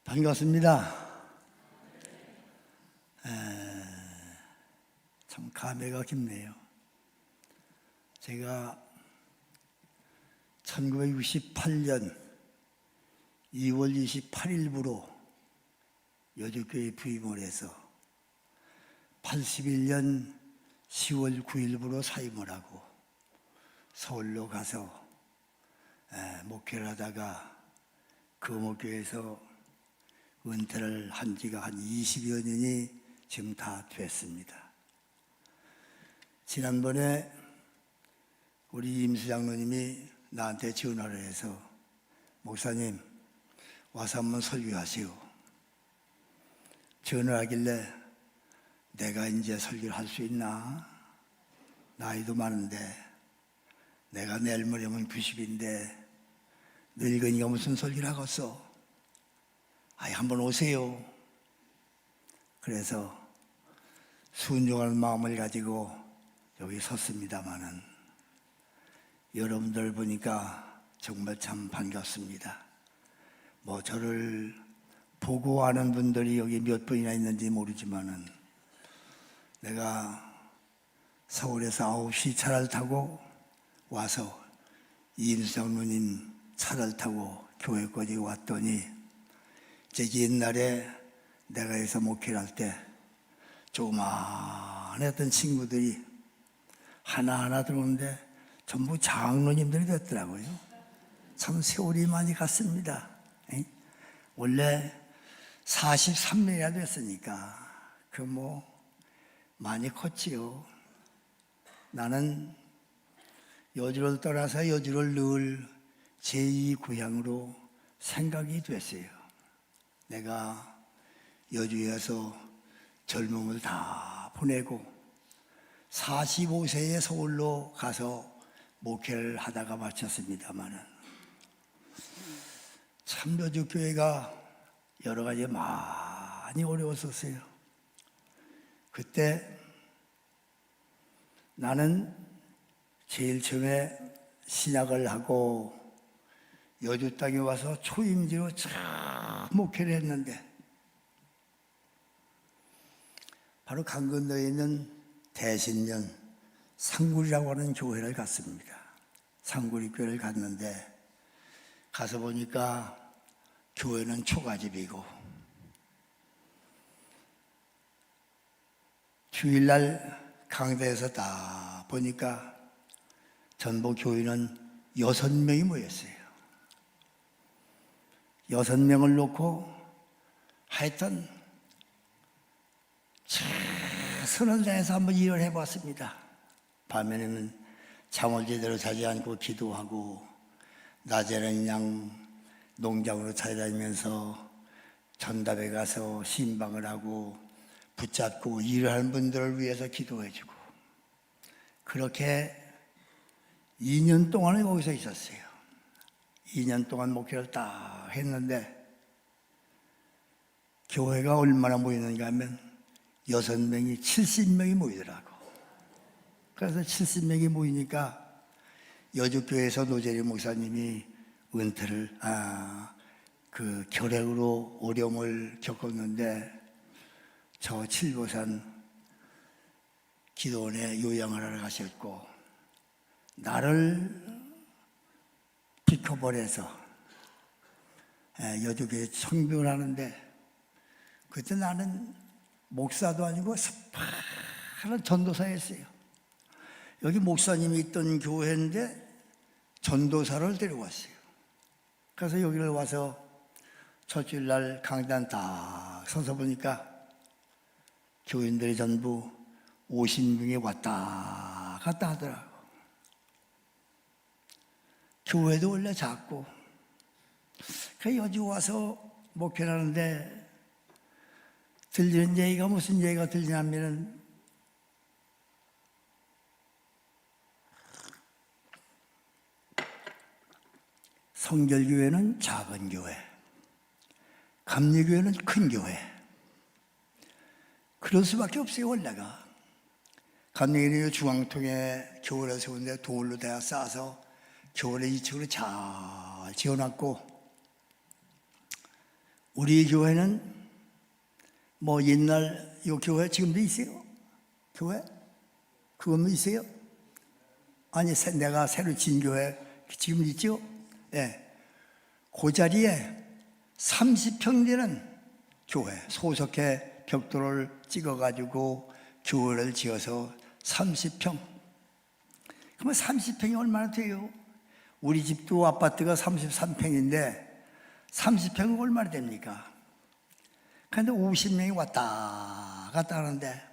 반갑습니다. 참 감회가 깊네요. 제가 1968년 2월 28일부로 여주교회 부임을 해서 81년 10월 9일부로 사임을 하고 서울로 가서 목회를 하다가 그 목교에서 은퇴를 한 지가 한 20여 년이 지금 다 됐습니다. 지난번에 우리 임수 장로님이 나한테 전화를 해서 목사님 와서 한번 설교하시오. 전화하길래 내가 이제 설교를 할 수 있나? 나이도 많은데 내가 내일 모레면 90인데 늙으니까 무슨 설교를 하겠어? 아이 한번 오세요. 그래서 순종하는 마음을 가지고 여기 섰습니다마는 여러분들 보니까 정말 참 반갑습니다. 뭐 저를 보고 아는 분들이 여기 몇 분이나 있는지 모르지만은 내가 서울에서 9시 차를 타고 와서 이임수 장로님 차를 타고 교회까지 왔더니 제 옛날에 내가 여기서 목회를 할 때 조그만했던 친구들이 하나하나 들어오는데 전부 장로님들이 됐더라고요. 참 세월이 많이 갔습니다. 원래 43년이나 됐으니까 그 뭐 많이 컸지요. 나는 여주를 떠나서 여주를 늘 제2고향으로 생각이 됐어요. 내가 여주에서 젊음을 다 보내고 45세에 서울로 가서 목회를 하다가 마쳤습니다마는 참 여주교회가 여러 가지 많이 어려웠었어요. 그때 나는 제일 처음에 신학을 하고 여주 땅에 와서 초임지로 참 목회를 했는데 바로 강 건너에 있는 대신면 상구리라고 하는 교회를 갔습니다. 상구리 교회를 갔는데 가서 보니까 교회는 초가집이고 주일날 강대에서 다 보니까 전부 교인은 6명이 모였어요. 6명을 놓고 하여튼 최선을 다해서 한번 일을 해봤습니다. 밤에는 잠을 제대로 자지 않고 기도하고 낮에는 그냥 농장으로 찾아다니면서 전답에 가서 신방을 하고 붙잡고 일을 하는 분들을 위해서 기도해주고 그렇게 2년 동안을 거기서 있었어요. 2년 동안 목회를 딱 했는데 교회가 얼마나 모이는가 하면 6명이 70명이 모이더라고. 그래서 70명이 모이니까 여주교회에서 노재리 목사님이 은퇴를 그 결핵으로 어려움을 겪었는데 저 칠보산 기도원에 요양을 하러 가셨고 나를 비켜버려서 여주교회 청빙을 하는데 그때 나는 목사도 아니고 스파른 전도사였어요. 여기 목사님이 있던 교회인데 전도사를 데려왔어요. 그래서 여기를 와서 첫주일날 강단 딱 서서 보니까 교인들이 전부 50명이 왔다 갔다 하더라고. 교회도 원래 작고 그 여주 와서 목회를 하는데 들리는 얘기가 무슨 얘기가 들리냐면은 성결교회는 작은 교회, 감리교회는 큰 교회. 그럴 수밖에 없어요. 원래가 감리교회는 중앙통에 교회를 세우는데 돌로 다 쌓아서 교회를 2층으로 잘 지어놨고 우리 교회는 뭐 옛날 요 교회 지금도 있어요? 교회? 그건 있어요? 아니 내가 새로 진 교회 지금 있죠? 예. 그 자리에 30평 되는 교회 소석회 벽돌을 찍어가지고 교회를 지어서 30평. 그러면 30평이 얼마나 돼요? 우리 집도 아파트가 33평인데 30평은 얼마나 됩니까? 그런데 50명이 왔다 갔다 하는데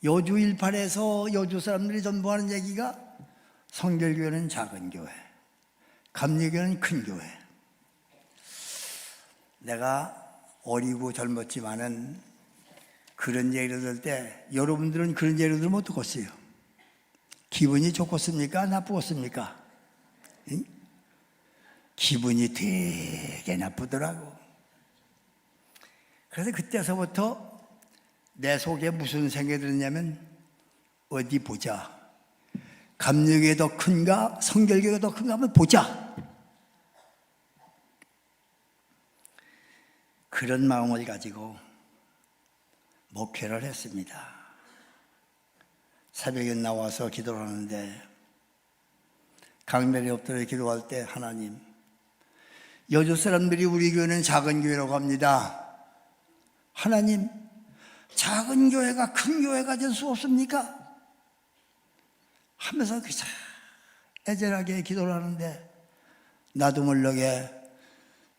여주 일팔에서 여주 사람들이 전부 하는 얘기가 성결교회는 작은 교회, 감리교회는 큰 교회. 내가 어리고 젊었지만은 그런 얘기를 들을 때 여러분들은 그런 얘기를 들으면 어떻겠어요? 기분이 좋겠습니까? 나쁘겠습니까? 응? 기분이 되게 나쁘더라고. 그래서 그때서부터 내 속에 무슨 생각이 들었냐면 어디 보자. 감리교회가 더 큰가 성결교회가 더 큰가 한번 보자. 그런 마음을 가지고 목회를 했습니다. 새벽에 나와서 기도를 하는데 강변에 엎드려 기도할 때 하나님, 여주 사람들이 우리 교회는 작은 교회라고 합니다. 하나님, 작은 교회가 큰 교회가 될 수 없습니까? 하면서 애절하게 기도를 하는데 나도 모르게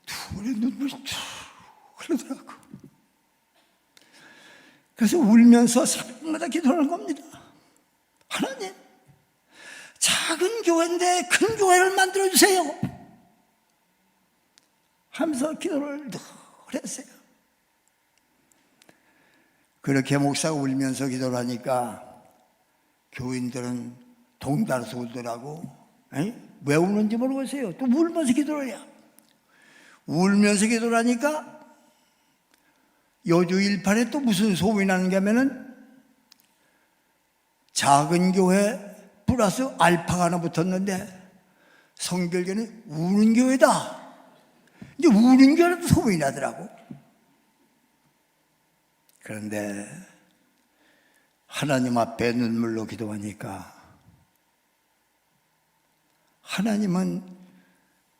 둘의 눈물이 쭉 흐르더라고. 그래서 울면서 새벽마다 기도를 하는 겁니다. 하나님, 작은 교회인데 큰 교회를 만들어주세요 하면서 기도를 늘 했어요. 그렇게 목사가 울면서 기도를 하니까 교인들은 동달아서 울더라고. 왜 우는지 모르겠어요. 또 울면서 기도를 해요. 울면서 기도를 하니까 여주 일판에 또 무슨 소문이 나는가 하면은 작은 교회 플러스 알파가 하나 붙었는데 성결교는 우는 교회다. 이제 우는 교회라도 소문이 나더라고. 그런데 하나님 앞에 눈물로 기도하니까 하나님은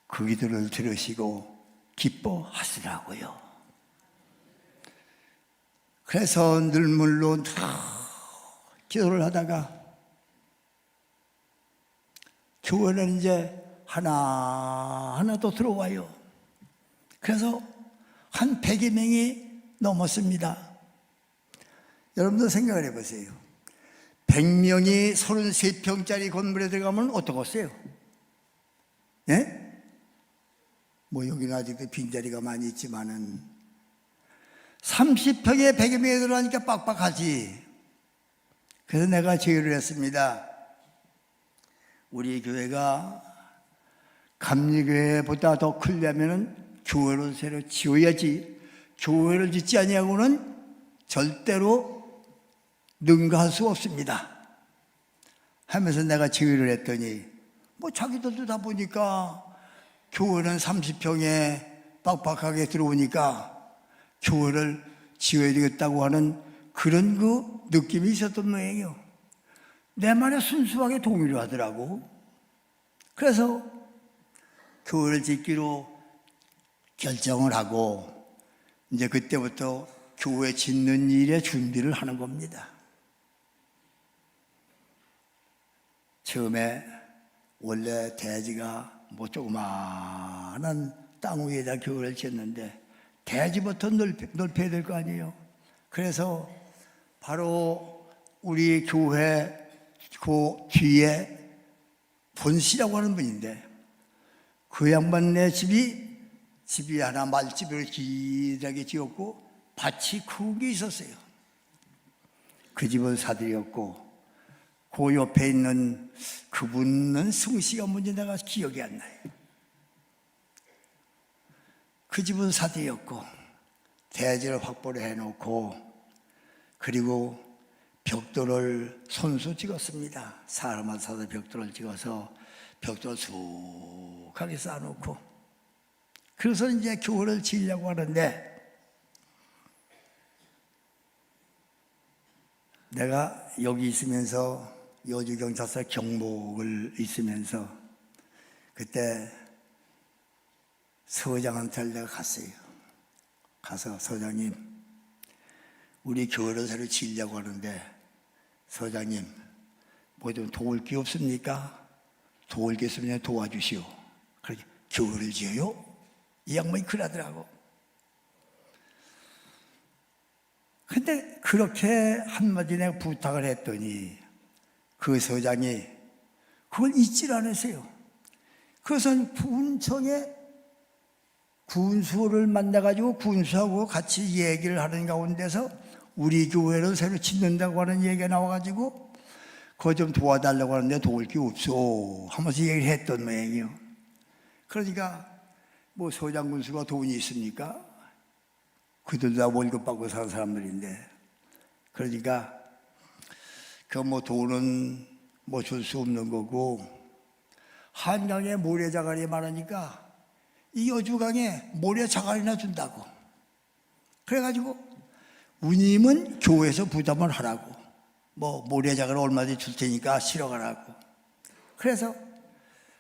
그 기도를 들으시고 기뻐하시더라고요. 그래서 눈물로 기도를 하다가 교회는 이제 하나하나 또 들어와요. 그래서 한 100여 명이 넘었습니다. 여러분도 생각을 해보세요. 100명이 33평짜리 건물에 들어가면 어떡하세요? 예? 뭐 여기는 아직도 빈자리가 많이 있지만은 30평에 100여 명이 들어가니까 빡빡하지. 그래서 내가 제의를 했습니다. 우리 교회가 감리교회보다 더 크려면은 교회를 새로 지어야지. 교회를 짓지 아니하고는 절대로 능가할 수 없습니다 하면서 내가 제의를 했더니 뭐 자기들도 다 보니까 교회는 30평에 빡빡하게 들어오니까 교회를 지어야 되겠다고 하는 그런 그 느낌이 있었던 모양이에요. 내 말에 순수하게 동의를 하더라고. 그래서 교회를 짓기로 결정을 하고 이제 그때부터 교회 짓는 일에 준비를 하는 겁니다. 처음에 원래 대지가 뭐 조그마한 땅 위에다 교회를 짓는데 대지부터 넓혀야 될 거 아니에요. 그래서 바로 우리 교회 그 뒤에 본씨라고 하는 분인데 그 양반네 집이 하나 말집을 길하게 지었고 밭이 크게 있었어요. 그 집을 사들였고 그 옆에 있는 그분은 성씨가 뭔지 내가 기억이 안 나요. 그 집은 사들였고 대지를 확보를 해놓고 그리고 벽돌을 손수 찍었습니다. 사람을 사서 벽돌을 찍어서 벽돌을 수북하게 쌓아놓고 그래서 이제 교회를 지으려고 하는데, 내가 여기 있으면서 여주경찰서 경목을 있으면서 그때 서장한테 내가 갔어요. 가서 서장님, 우리 교회를 새로 지으려고 하는데 서장님 뭐 좀 도울 게 없습니까? 도울 게 있으면 도와주시오. 그렇게 교회를 지어요? 이 양반이 그러더라고. 근데 그렇게 한마디 내가 부탁을 했더니 그 서장이 그걸 잊질 않으세요. 그것은 군청에 군수를 만나가지고 군수하고 같이 얘기를 하는 가운데서 우리 교회를 새로 짓는다고 하는 얘기가 나와가지고 그거 좀 도와달라고 하는데 도울 게 없어 하면서 얘기를 했던 모양이에요. 그러니까 뭐 서장 군수가 돈이 있습니까? 그들 다 월급 받고 사는 사람들인데, 그러니까 그 뭐 돈은 뭐 줄 수 없는 거고, 한강에 모래자갈이 많으니까 이 여주강에 모래자갈이나 준다고. 그래가지고 우님은 교회에서 부담을 하라고, 뭐 모래자갈 얼마든지 줄 테니까 실어가라고. 그래서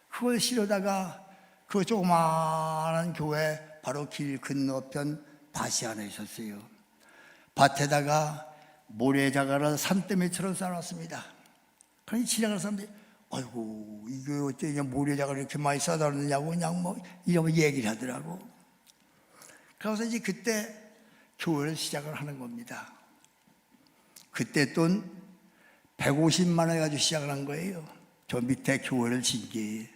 그걸 실어다가 그 조그마한 교회 바로 길 건너편 밭이 하나 있었어요. 밭에다가 모래자갈을 산더미처럼 쌓아놨습니다. 그러니 지나가는 사람들이 아이고 이게 어째 그냥 모래자갈을 이렇게 많이 쌓아놨느냐고 그냥 뭐 이러면 얘기를 하더라고. 그래서 이제 그때 교회를 시작을 하는 겁니다. 그때 돈 150만 원 가지고 시작을 한 거예요. 저 밑에 교회를 진 게.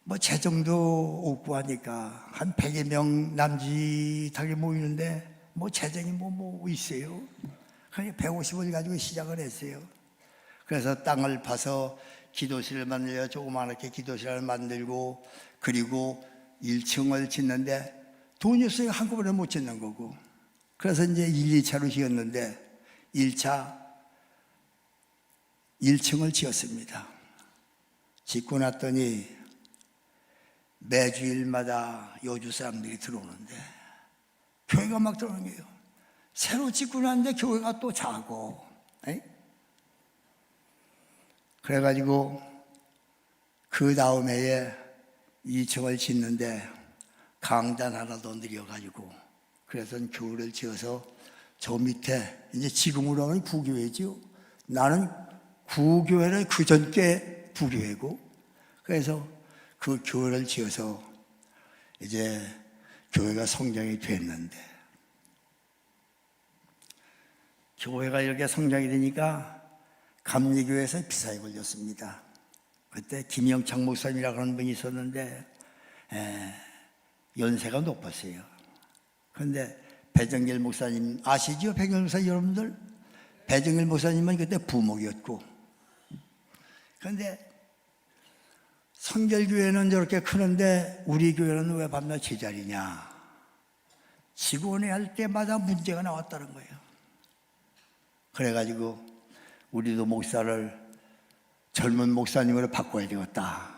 뭐 재정도 없고 하니까 한 100여 명 남짓하게 모이는데 뭐 재정이 뭐 있어요. 그러니까 150을 가지고 시작을 했어요. 그래서 땅을 파서 기도실을 만들려 조그맣게 기도실을 만들고, 그리고 1층을 짓는데 돈이 없으니까 한꺼번에 못 짓는 거고, 그래서 이제 1, 2차로 지었는데 1차 1층을 지었습니다. 짓고 났더니 매주일마다 여주 사람들이 들어오는데 교회가 막 들어오는 거예요. 새로 짓고 났는데 교회가 또 작고. 그래가지고 그 다음 해에 2층을 짓는데 강단 하나 더 늘려가지고, 그래서 교회를 지어서 저 밑에 이제 지금으로 하면 구교회죠. 나는 구교회를 그 전께 부교회고, 그래서 그 교회를 지어서 이제 교회가 성장이 됐는데, 교회가 이렇게 성장이 되니까 감리교회에서 비사에 걸렸습니다. 그때 김영창 목사님이라고 하는 분이 있었는데 연세가 높았어요. 그런데 배정길 목사님 아시죠? 배정길 목사님 여러분들? 배정길 목사님은 그때 부목이었고, 그런데 성결교회는 저렇게 크는데 우리 교회는 왜 밤낮 제자리냐, 직원회 할 때마다 문제가 나왔다는 거예요. 그래가지고 우리도 목사를 젊은 목사님으로 바꿔야 되겠다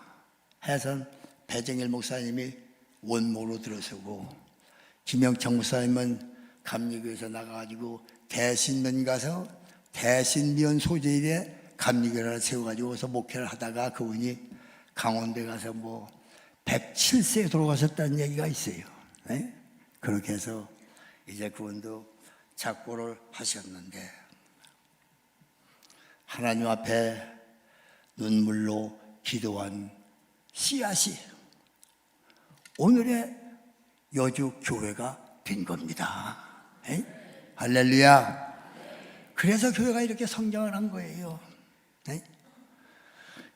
해서 배정일 목사님이 원목으로 들어서고, 김영창 목사님은 감리교에서 나가가지고 대신면 가서 대신면 소재일에 감리교를 세워가지고 거기서 목회를 하다가 그분이 강원도에 가서 뭐 107세에 돌아가셨다는 얘기가 있어요. 네? 그렇게 해서 이제 그분도 작고를 하셨는데, 하나님 앞에 눈물로 기도한 씨앗이 오늘의 여주 교회가 된 겁니다. 에이? 할렐루야. 그래서 교회가 이렇게 성장을 한 거예요. 에이?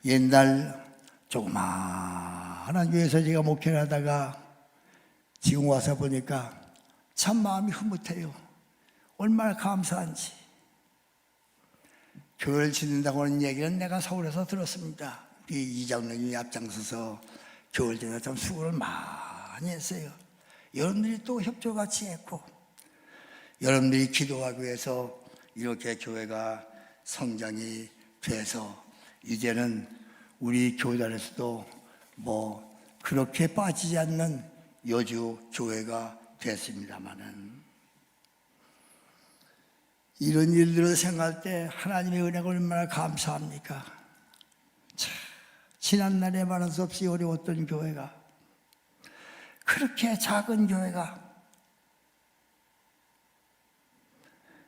옛날 조그마한 교회에서 제가 목회를 하다가 지금 와서 보니까 참 마음이 흐뭇해요. 얼마나 감사한지. 교회를 짓는다고 하는 얘기는 내가 서울에서 들었습니다. 우리 이장로님이 앞장서서 교회를 짓는다 참 수고를 많이 했어요. 여러분들이 또 협조같이 했고, 여러분들이 기도하기 위해서 이렇게 교회가 성장이 돼서 이제는 우리 교단에서도 뭐 그렇게 빠지지 않는 여주 교회가 됐습니다마는 이런 일들을 생각할 때 하나님의 은혜가 얼마나 감사합니까? 참, 지난날에 말할 수 없이 어려웠던 교회가, 그렇게 작은 교회가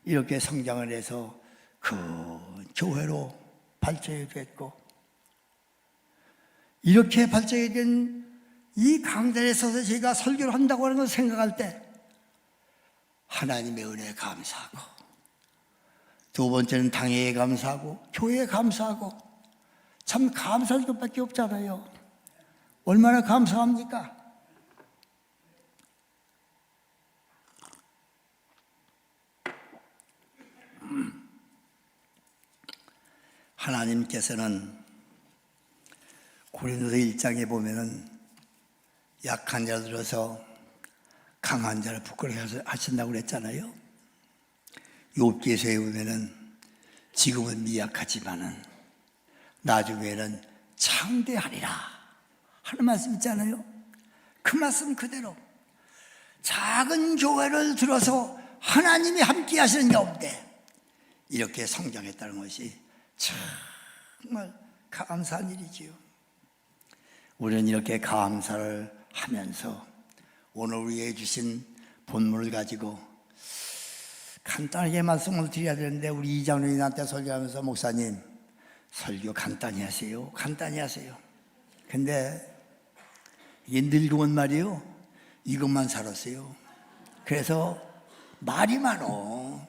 이렇게 성장을 해서 큰 교회로 발전이 됐고, 이렇게 발전이 된 이 강단에 서서 제가 설교를 한다고 하는 걸 생각할 때 하나님의 은혜에 감사하고, 두 번째는 당회에 감사하고 교회에 감사하고, 참 감사할 것밖에 없잖아요. 얼마나 감사합니까? 하나님께서는 고린도서 1장에 보면은 약한 자를 들어서 강한 자를 부끄러워하게 하신다고 그랬잖아요. 욥기서에 보면은 지금은 미약하지만은 나중에는 창대하리라 하는 말씀 있잖아요. 그 말씀 그대로 작은 교회를 들어서 하나님이 함께 하시는 가운데 이렇게 성장했다는 것이 정말 감사한 일이지요. 우리는 이렇게 감사를 하면서 오늘 우리에게 주신 본문을 가지고 간단하게 말씀을 드려야 되는데, 우리 이장로님 나한테 설교하면서 목사님 설교 간단히 하세요, 간단히 하세요. 근데 이게 늙으면 말이요, 이것만 살았어요. 그래서 말이 많어.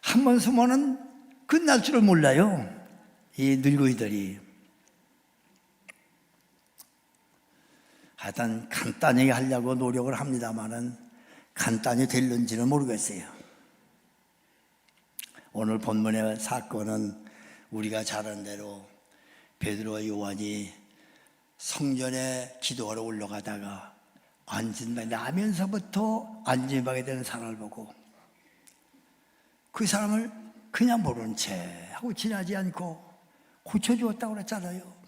한 번 쓰면은 끝날 줄을 몰라요, 이 늙은이들이. 하여튼 간단히 하려고 노력을 합니다만은 간단히 될는지는 모르겠어요. 오늘 본문의 사건은 우리가 잘 아는 대로 베드로와 요한이 성전에 기도하러 올라가다가 안진방에 나면서부터 안진방에 되는 사람을 보고 그 사람을 그냥 모르는 채 하고 지나지 않고 고쳐주었다고 그랬잖아요.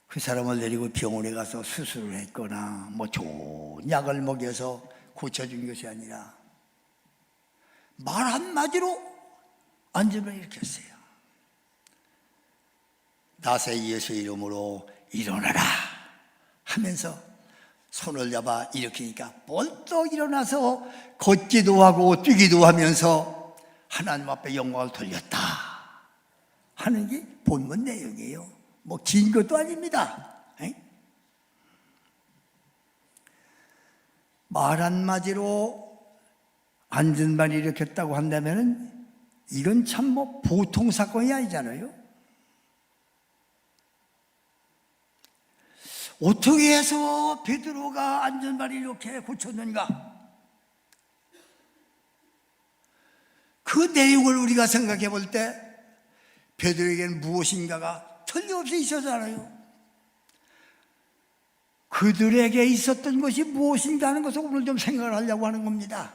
그 사람을 데리고 병원에 가서 수술을 했거나 뭐 좋은 약을 먹여서 고쳐준 것이 아니라 말 한마디로 안전을 일으켰어요. 나세 예수 이름으로 일어나라 하면서 손을 잡아 일으키니까 벌떡 일어나서 걷기도 하고 뛰기도 하면서 하나님 앞에 영광을 돌렸다 하는 게 본문 내용이에요. 뭐 긴 것도 아닙니다. 말 한마디로 안전반을 일으켰다고 한다면 이건 참 뭐 보통 사건이 아니잖아요. 어떻게 해서 베드로가 안전반을 이렇게 고쳤는가? 그 내용을 우리가 생각해 볼 때 베드로에게는 무엇인가가 틀림없이 있었잖아요. 그들에게 있었던 것이 무엇인가 하는 것을 오늘 좀 생각을 하려고 하는 겁니다.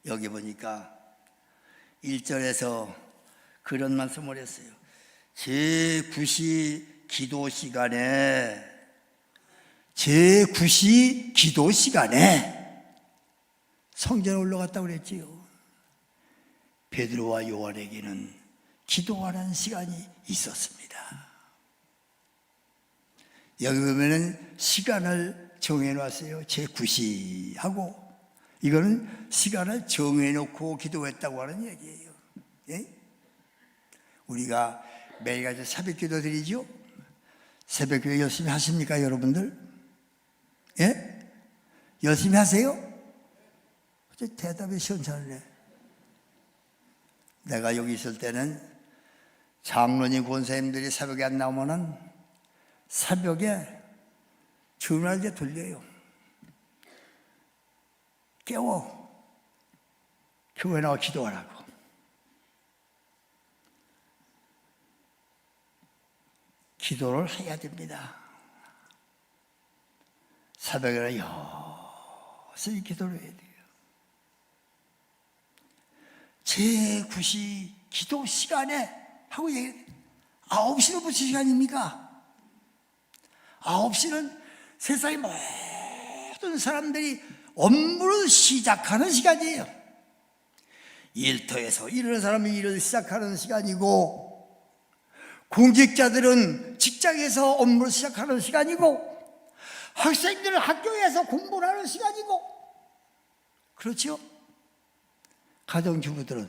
여기 보니까 1절에서 그런 말씀을 했어요. 제9시 기도 시간에 성전에 올라갔다고 그랬지요. 베드로와 요한에게는 기도하는 시간이 있었습니다. 여기 보면은 시간을 정해놨어요. 제9시 하고, 이거는 시간을 정해놓고 기도했다고 하는 얘기예요. 우리가 매일같이 새벽기도 드리죠. 새벽기도 열심히 하십니까, 여러분들? 열심히 하세요? 대답이 시원찮네. 내가 여기 있을 때는 장로님 권사님들이 새벽에 안 나오면은 새벽에 전화를 돌려요. 깨워, 교회 나와 기도하라고. 기도를 해야 됩니다. 새벽에 열심히 기도를 해야 돼요. 제9시 기도 시간에 하고 얘기해. 9시로부터 시간입니까? 9시는 세상의 모든 사람들이 업무를 시작하는 시간이에요. 일터에서 일하는 사람이 일을 시작하는 시간이고, 공직자들은 직장에서 업무를 시작하는 시간이고, 학생들은 학교에서 공부를 하는 시간이고, 그렇죠? 가정주부들은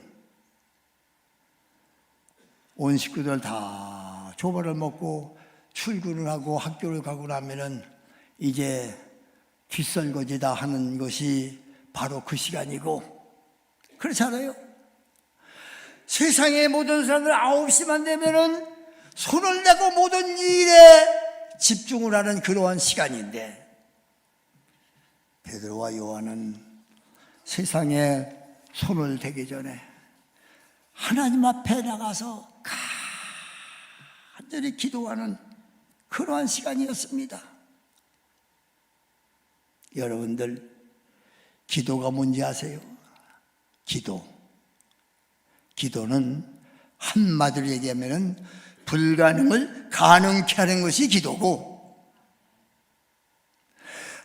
온 식구들 다 조발을 먹고 출근을 하고 학교를 가고 나면은 이제 뒷설거지다 하는 것이 바로 그 시간이고, 그렇지 않아요? 세상의 모든 사람들 9시만 되면은 손을 내고 모든 일에 집중을 하는 그러한 시간인데, 베드로와 요한은 세상에 손을 대기 전에 하나님 앞에 나가서 간절히 기도하는 그러한 시간이었습니다. 여러분들, 기도가 뭔지 아세요? 기도는 한마디로 얘기하면 불가능을 가능케 하는 것이 기도고,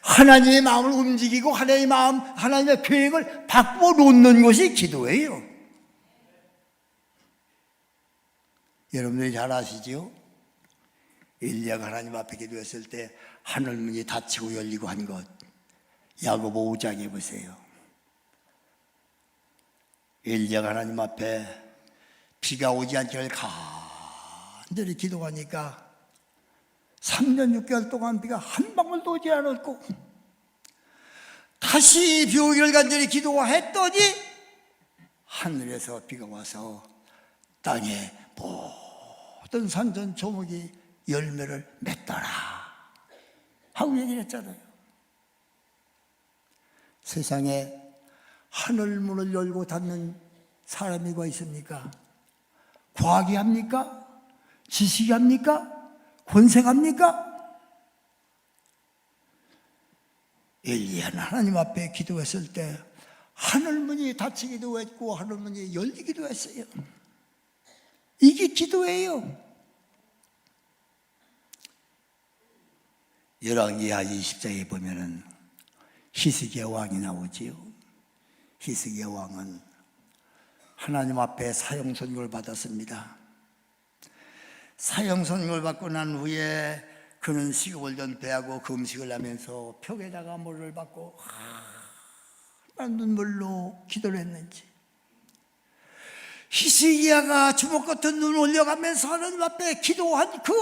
하나님의 마음을 움직이고 하나님의 계획을 바꾸어 놓는 것이 기도예요. 여러분들이 잘 아시죠? 엘리야가 하나님 앞에 기도했을 때 하늘문이 닫히고 열리고 한 것, 야고보 5장에 보세요. 엘리야가 하나님 앞에 비가 오지 않기를 간절히 기도하니까 3년 6개월 동안 비가 한 방울도 오지 않았고, 다시 비 오기를 간절히 기도했더니 하늘에서 비가 와서 땅에 모든 산전 조목이 열매를 맺더라 하고 얘기를 했잖아요. 세상에 하늘문을 열고 닫는 사람이 가 있습니까? 과학이 합니까? 지식이 합니까? 권세가 합니까? 엘리야는 하나님 앞에 기도했을 때 하늘문이 닫히기도 했고 하늘문이 열리기도 했어요. 이게 기도예요. 열왕기하 20장에 보면은 히스기야 왕이 나오지요. 히스기야 왕은 하나님 앞에 사형선고를 받았습니다. 사형선고를 받고 난 후에 그는 식욕을 전폐하고 금식을 하면서 벽에다가 물을 받고 얼마나 눈물로 기도를 했는지, 히스기야가 주먹 같은 눈을 올려가면서 하나님 앞에 기도한 그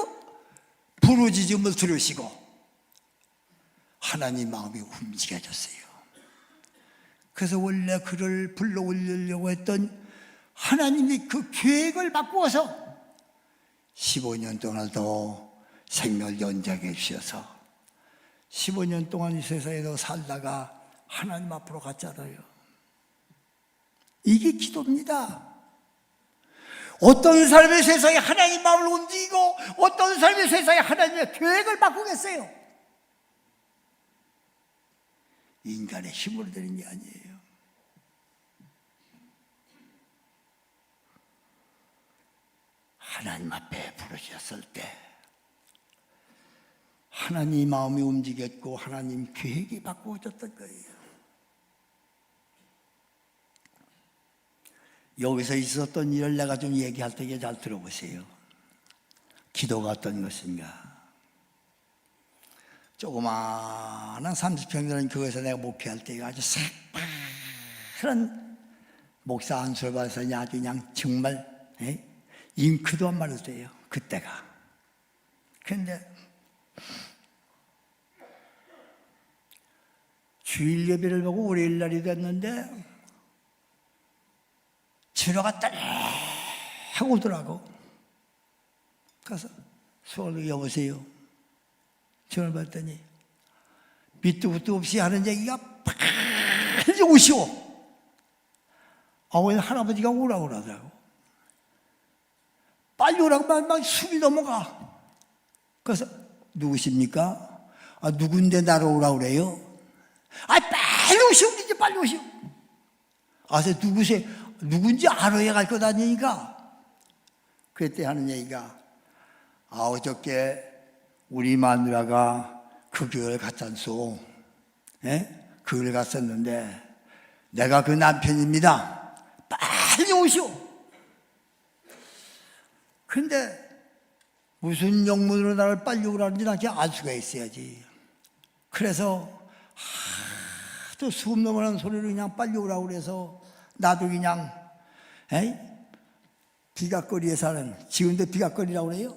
부르짖음을 들으시고 하나님 마음이 움직여졌어요. 그래서 원래 그를 불러 올리려고 했던 하나님이 그 계획을 바꾸어서 15년 동안 더 생명을 연장해 주셔서 15년 동안 이 세상에서 살다가 하나님 앞으로 갔잖아요. 이게 기도입니다. 어떤 사람이 세상에 하나님 마음을 움직이고 어떤 사람이 세상에 하나님의 계획을 바꾸겠어요? 인간의 힘으로 되는 게 아니에요. 하나님 앞에 부르셨을 때 하나님 마음이 움직였고 하나님 계획이 바꾸어졌던 거예요. 여기서 있었던 일을 내가 좀 얘기할 테니 잘 들어보세요. 기도가 어떤 것인가? 조그마한 30평 되는 교회에서 내가 목회할 때 아주 새파란 목사 안수를 받아서 아주 그냥 정말 잉크도 안 마를 때예요. 그때가. 그런데 주일 예배를 보고 월요일 날이 됐는데 전화가 따 하고 오더라고. 가서 수월로 여보세요. 전화를 받더니 밑도 끝도 없이 하는 얘기가 빨리 오시오. 아버지 할아버지가 오라고 그러더라고. 빨리 오라고 막 숨이 넘어가. 그래서 누구십니까? 아, 누군데 나를 오라고 그래요? 아, 빨리 오시오. 이제 빨리 오시오. 아, 누구세요? 누군지 알아야 갈 것 아니니까. 그때 하는 얘기가 어저께 우리 마누라가 그 교회를 갔잖소. 예? 그 교회를 갔었는데 내가 그 남편입니다. 빨리 오시오. 근데 무슨 영문으로 나를 빨리 오라는지 나한테 알 수가 있어야지. 그래서 또 수업 넘어가는 소리로 그냥 빨리 오라고 그래서 나도 그냥 비각거리에 사는, 지금도 비각거리라고 그래요.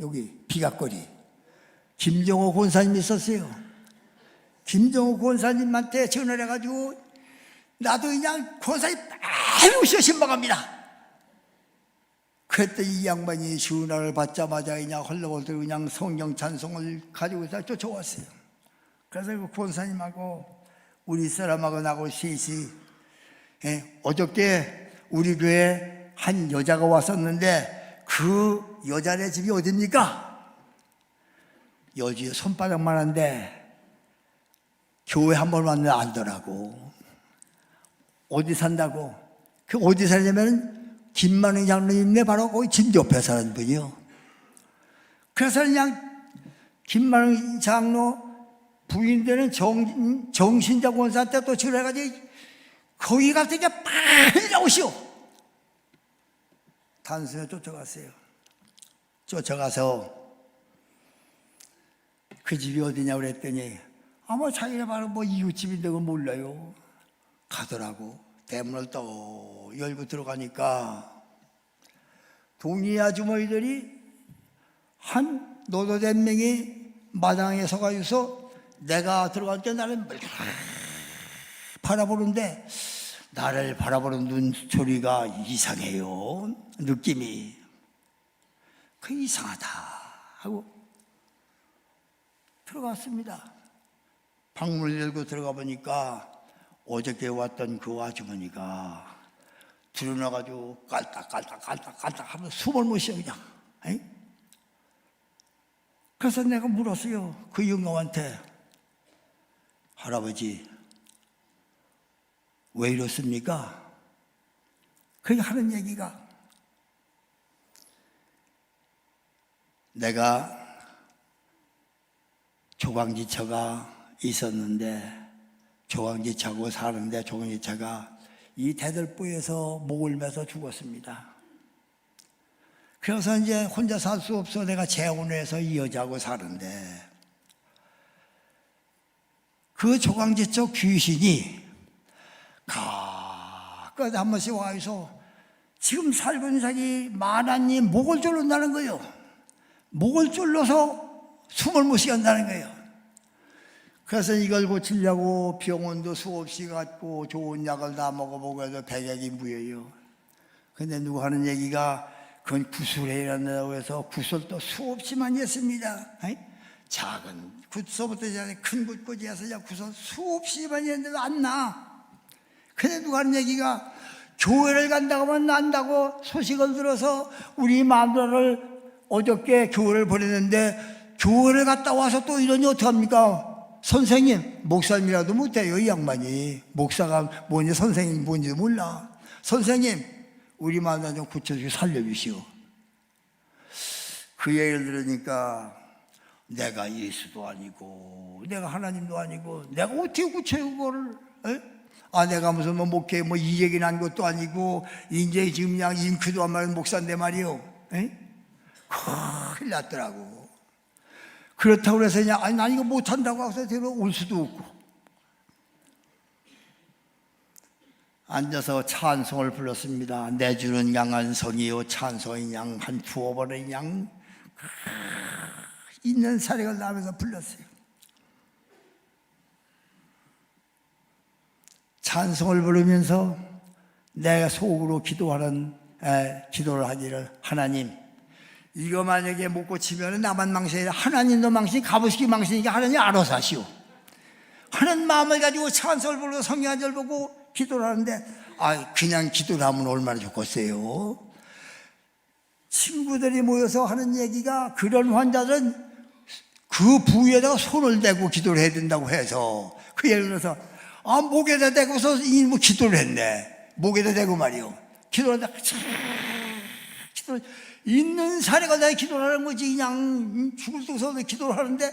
여기 비각거리 김정호 권사님이 있었어요. 김정호 권사님한테 전화를 해가지고 나도 그냥 권사님 빨리 오셔 신방합니다. 그랬더니 이 양반이 전화를 받자마자 그냥 헐렁헐렁 그냥 성경 찬송을 가지고서 쫓아왔어요. 그래서 그 권사님하고 우리 사람하고 나하고 셋이 어저께 우리 교회에 한 여자가 왔었는데 그 여자네 집이 어딥니까? 여주에 손바닥만한데 교회 한 번 왔는데 알더라고. 어디 산다고? 그 어디 살냐면 김만희 장로님네 바로 거기 집 옆에 사는 분이요. 그래서 그냥 김만희 장로 부인 되는 정신자 권사한테 또 전화해가지고 거기 갈 때가 빨리 나오시오. 단순히 쫓아갔어요. 쫓아가서 그 집이 어디냐고 그랬더니 아마 자기네 바로 뭐 이웃집인데 그걸 몰라요. 가더라고. 대문을 또 열고 들어가니까 동네 아주머니들이 한 너도댓 명이 마당에 서가지고서 내가 들어갈 때 나를 바라보는데 나를 바라보는 눈초리가 이상해요. 느낌이 그 이상하다 하고 들어갔습니다. 방문을 열고 들어가 보니까 어저께 왔던 그 아주머니가 들어나가지고 깔딱깔딱 하면서 숨을 못 쉬어 그냥. 그래서 내가 물었어요. 그 영감한테 할아버지 왜 이렇습니까? 그게 하는 얘기가 내가 조강지처가 있었는데 조강지차고 사는데 조강지차가 이 대들보에서 목을 매서 죽었습니다. 그래서 이제 혼자 살 수 없어 내가 재혼을 해서 이 여자하고 사는데 그 조강지처 귀신이 가끔 한 번씩 와서 지금 살고 있는 자기 만화님 목을 졸른다는 거예요. 목을 졸라서 숨을 못 쉬게 한다는 거예요. 그래서 이걸 고치려고 병원도 수없이 갔고 좋은 약을 다 먹어보고 해서 백약이 무효예요. 근데 누구 하는 얘기가 그건 구술회라고 해서 구술도 수없이 많이 했습니다. 작은 굿서부터 큰 굿까지 해서 구설 수없이 많이 했는데도 안 나. 근데 누가 하는 얘기가 교회를 간다고 하면 난다고 소식을 들어서 우리 마누라를 어저께 교회를 보냈는데 교회를 갔다 와서 또 이러니 어떡합니까? 선생님, 목사님이라도 못해요. 이 양반이 목사가 뭔지 선생님이 뭔지도 몰라. 선생님, 우리 마누라 좀 고쳐주고 살려주시오. 그 얘기를 들으니까 내가 예수도 아니고 내가 하나님도 아니고 내가 어떻게 고쳐요 그거를? 내가 무슨 뭐 목회 뭐 이 얘기는 한 것도 아니고 이제 지금 그냥 잉크도 안 말하는 목사인데 말이요. 큰일 났더라고. 그렇다고 그래서 그냥 난 이거 못한다고 해서 데려올 수도 없고 앉아서 찬송을 불렀습니다. 내 주는 양한 성이요 찬송인 양 한 두어 번의 양 있는 사례가 나면서 불렀어요. 찬송을 부르면서 내가 속으로 기도를 하기를 하나님 이거 만약에 못 고치면 나만 망신이라 하나님도 망신 가보시기 망신이니까 하나님 알아서 하시오. 하는 마음을 가지고 찬송을 부르고 성경 한 절 보고 기도를 하는데 그냥 기도를 하면 얼마나 좋겠어요. 친구들이 모여서 하는 얘기가 그런 환자들은 그 부위에다가 손을 대고 기도를 해야 된다고 해서 그 예를 들어서 목에다 대고서 뭐 기도를 했네. 목에다 대고 말이요. 기도를 하다가 기도를 있는 사례가 내 기도를 하는 거지. 그냥 죽을 듯해서 기도를 하는데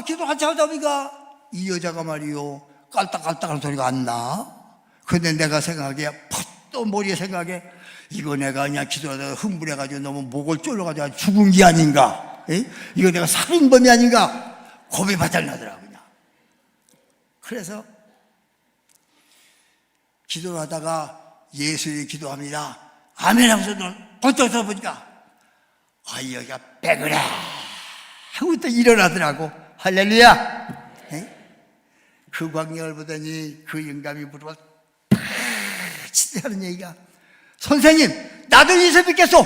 기도 같이 하다 보니까 이 여자가 말이요 깔딱깔딱하는 소리가 안 나. 근데 내가 생각하기에 또 머리에 생각에 이거 내가 그냥 기도하다가 흥분해가지고 너무 목을 졸라가지고 죽은 게 아닌가. 이거 내가 살인범이 아닌가. 겁이 바짝 나더라고 그냥. 그래서 기도를 하다가 예수님이 기도합니다. 아멘 하면서 번쩍 보니까 여기가 빼그래 하고 또 일어나더라고. 할렐루야. 그 광경을 보더니 그 영감이 부르고 치대하는 얘기가 선생님 나도 예수 믿겠소.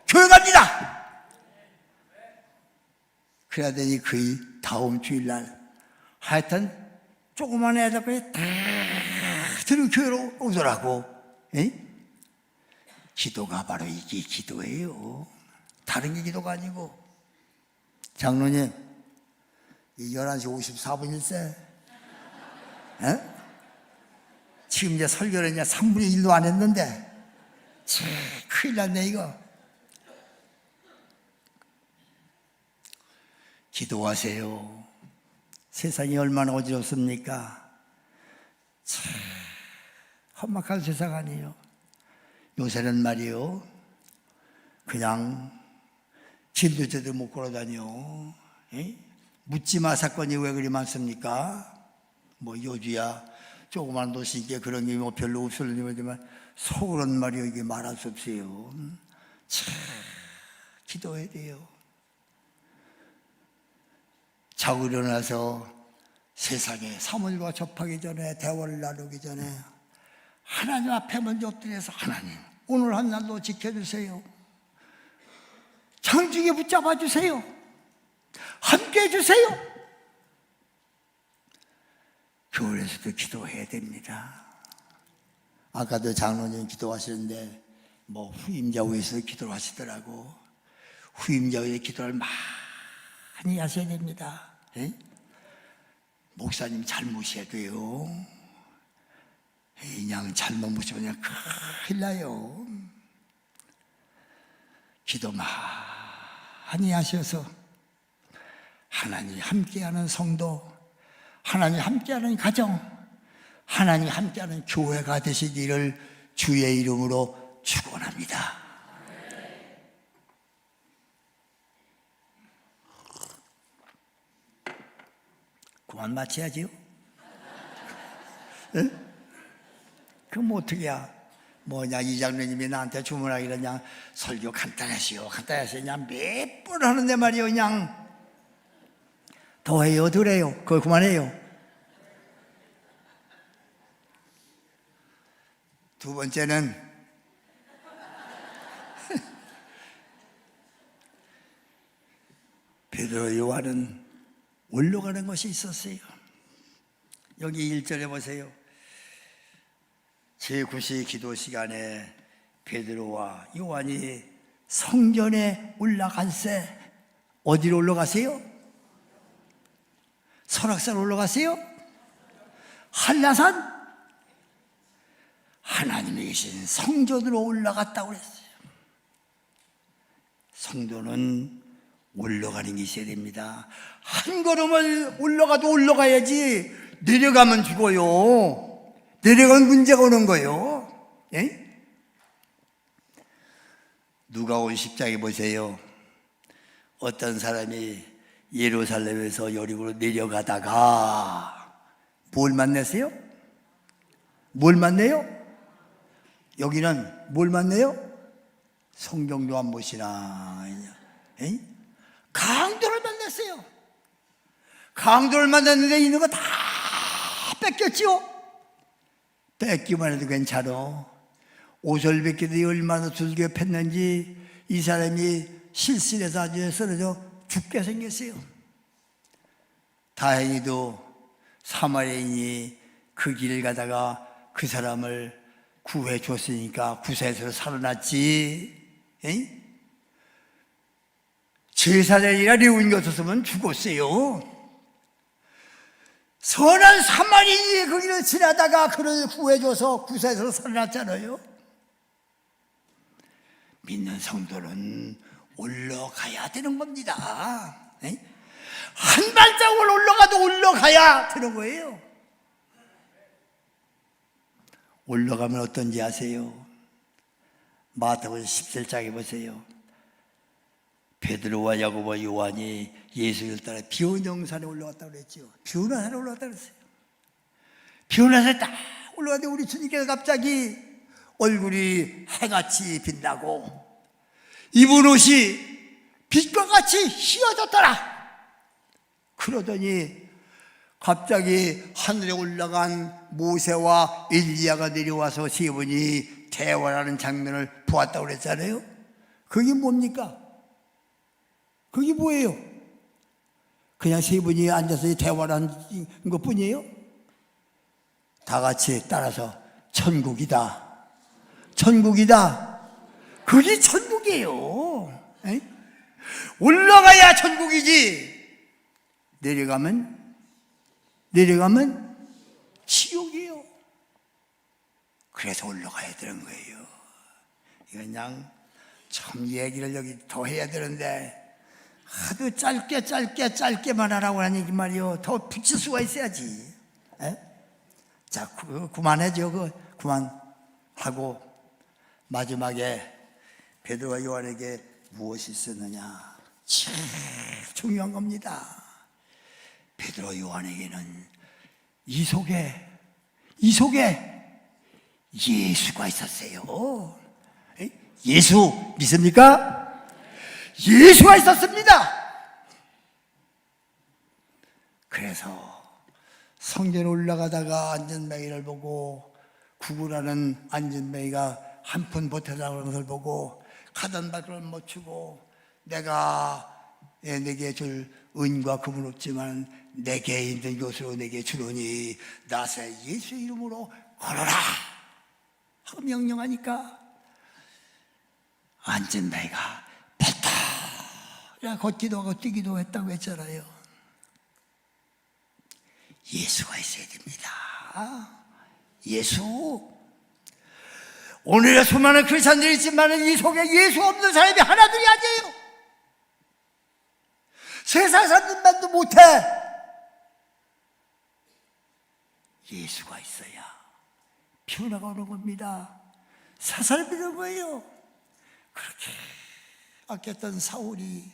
교회 갑니다. 그러더니 그 다음 주일날 하여튼 조그만 애들 다 들은 교회로 오더라고. 기도가 바로 이게 기도예요. 다른 게 기도가 아니고. 장로님 11시 54분일세 지금 이제 설교를 이제 3분의 1도 안 했는데 참 큰일 났네 이거. 기도하세요. 세상이 얼마나 어지럽습니까? 참 험악한 세상 아니에요. 요새는 말이요 그냥 길도 제대로 못 걸어다녀. 묻지마 사건이 왜 그리 많습니까? 뭐 요주야 조그만 도시니까 그런 게 뭐 별로 없을지만 서울은 말이요 이게 말할 수 없어요. 참 기도해야 돼요. 자고 일어나서 세상에 사물과 접하기 전에 대화를 나누기 전에 하나님 앞에 먼저 엎드려서 하나님 오늘 한 날도 지켜주세요. 장중에 붙잡아 주세요. 함께 해주세요. 교회에서도 기도해야 됩니다. 아까도 장로님 기도하시는데 뭐 후임자 위해서 기도를 하시더라고. 후임자 위해 기도를 많이 하셔야 됩니다. 목사님 잘 모셔야 돼요. 그냥 잘못 모시면 그냥 큰일 나요. 기도 많이 하셔서 하나님 함께하는 성도, 하나님 함께하는 가정, 하나님 함께하는 교회가 되시기를 주의 이름으로 축원합니다. 그만 마쳐야지요. 그럼 어떻게 해야? 뭐냐 이장로님이 나한테 주문하기를 그냥 설교 간단하시오 간단하시오 그냥 몇 번 하는데 말이요 그냥 더해요 덜해요 그걸 그만해요. 두 번째는 베드로 요한은 올라가는 것이 있었어요. 여기 1절에 보세요. 제9시 기도 시간에 베드로와 요한이 성전에 올라갈새. 어디로 올라가세요? 설악산 올라가세요? 한라산? 하나님이 계신 성전으로 올라갔다고 그랬어요. 성도는 올라가는 게 있어야 됩니다. 한 걸음을 올라가도 올라가야지 내려가면 죽어요. 내려가면 문제가 오는 거예요. 누가복음 10장에 보세요. 어떤 사람이 예루살렘에서 여리고로 내려가다가 뭘 만났어요? 뭘 만나요? 여기는 뭘 만나요? 성경도 안 보시나? 강도를 만났어요. 강도를 만났는데 있는 거 다 뺏겼죠? 뺏기만 해도 괜찮아. 옷을 뺏기도 얼마나 두들겨 팼는지 이 사람이 실실해서 아주 쓰러져 죽게 생겼어요. 다행히도 사마리아인이 그 길을 가다가 그 사람을 구해 줬으니까 구세에서 살아났지. 제사장이라 레위인이 없었으면 죽었어요. 선한 사마리아인이 거기를 지나다가 그를 구해줘서 구세에서 살아났잖아요. 믿는 성도는 올라가야 되는 겁니다. 한 발자국을 올라가도 올라가야 되는 거예요. 올라가면 어떤지 아세요? 마태복음 17장에 보세요. 베드로와 야고보와 요한이 예수를 따라 비온 영산에 올라갔다고 그랬죠. 비온 산에 올라갔다고 그랬어요. 비온 산에 딱 올라갔는데 우리 주님께서 갑자기 얼굴이 해같이 빛나고 입은 옷이 빛과 같이 휘어졌더라. 그러더니 갑자기 하늘에 올라간 모세와 엘리야가 내려와서 세 분이 대화하는 장면을 보았다고 그랬잖아요. 그게 뭡니까? 그게 뭐예요? 그냥 세 분이 앉아서 대화하는 것뿐이에요? 다 같이 따라서 천국이다, 천국이다. 그게 천국이에요. 에이? 올라가야 천국이지. 내려가면 지옥이에요. 그래서 올라가야 되는 거예요. 이건 그냥 참 얘기를 여기 더 해야 되는데 하도 짧게만 하라고 하니 말이요. 더 붙일 수가 있어야지. 에? 자, 그만해죠. 그만하고 마지막에 베드로와 요한에게 무엇이 있었느냐? 참 중요한 겁니다. 베드로 요한에게는 이 속에 예수가 있었어요. 예수 믿습니까? 예수가 있었습니다. 그래서 성전에 올라가다가 안전뱅이를 보고 구구라는 안전뱅이가 한 푼 보태달라는 것을 보고 가던 발걸음을 멈추고 내가 내게 줄 은과 금은 없지만 내게 있는 것으로 내게 주노니 나세 예수 이름으로 걸어라 하고 명령하니까 안전뱅이가 뱉다 걷기도 하고 뛰기도 했다고 했잖아요. 예수가 있어야 됩니다. 예수. 오늘의 수많은 크리스찬들이 있지만 이 속에 예수 없는 사람이 하나둘이 아니에요. 세상 사람들만도 못해. 예수가 있어야 변화가 오는 겁니다. 사살 믿는 거예요. 그렇게 아꼈던 사울이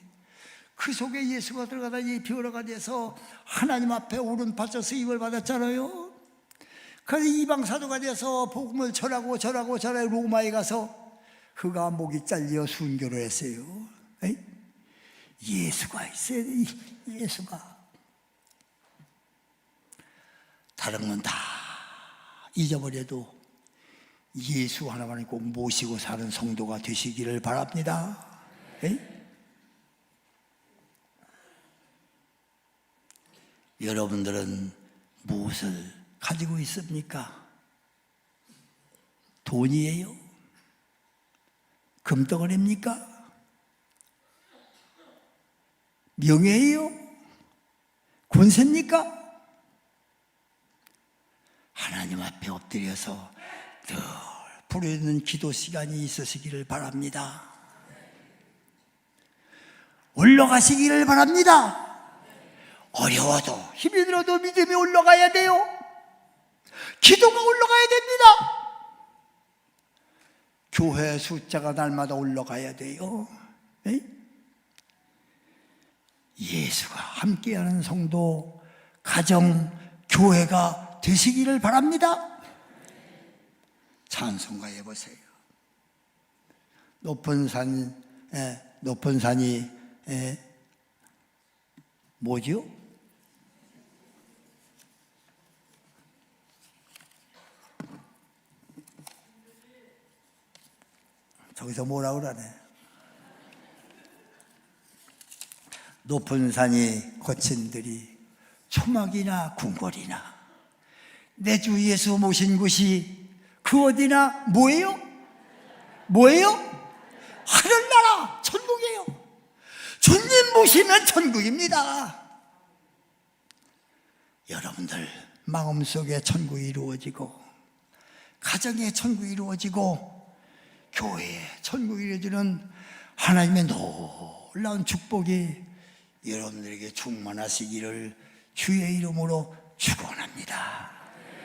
그 속에 예수가 들어가다니 변화가 돼서 하나님 앞에 오른팔자 쓰임을 받았잖아요. 그래서 이방 사도가 돼서 복음을 전하고 로마에 가서 그가 목이 잘려 순교를 했어요. 에이? 예수가 있어야 돼. 예수가. 다른 건 다 잊어버려도 예수 하나만을 꼭 모시고 사는 성도가 되시기를 바랍니다. 에이? 여러분들은 무엇을 가지고 있습니까? 돈이에요? 금덩어리입니까? 명예예요? 권세입니까? 하나님 앞에 엎드려서 늘 부르는 기도 시간이 있으시기를 바랍니다. 올라가시기를 바랍니다. 어려워도 힘이 들어도 믿음이 올라가야 돼요. 기도가 올라가야 됩니다. 교회 숫자가 날마다 올라가야 돼요. 에이? 예수가 함께하는 성도, 가정, 교회가 되시기를 바랍니다. 찬송가해 보세요. 높은 산이 뭐죠? 저기서 뭐라 그러네. 높은 산이 거친 들이 초막이나 궁궐이나 내 주 예수 모신 곳이 그 어디나 뭐예요? 하늘나라 천국이에요. 주님 모시면 천국입니다. 여러분들 마음속에 천국이 이루어지고 가정에 천국이 이루어지고 교회에 천국이 이루어지는 하나님의 놀라운 축복이 여러분들에게 충만하시기를 주의 이름으로 축원합니다.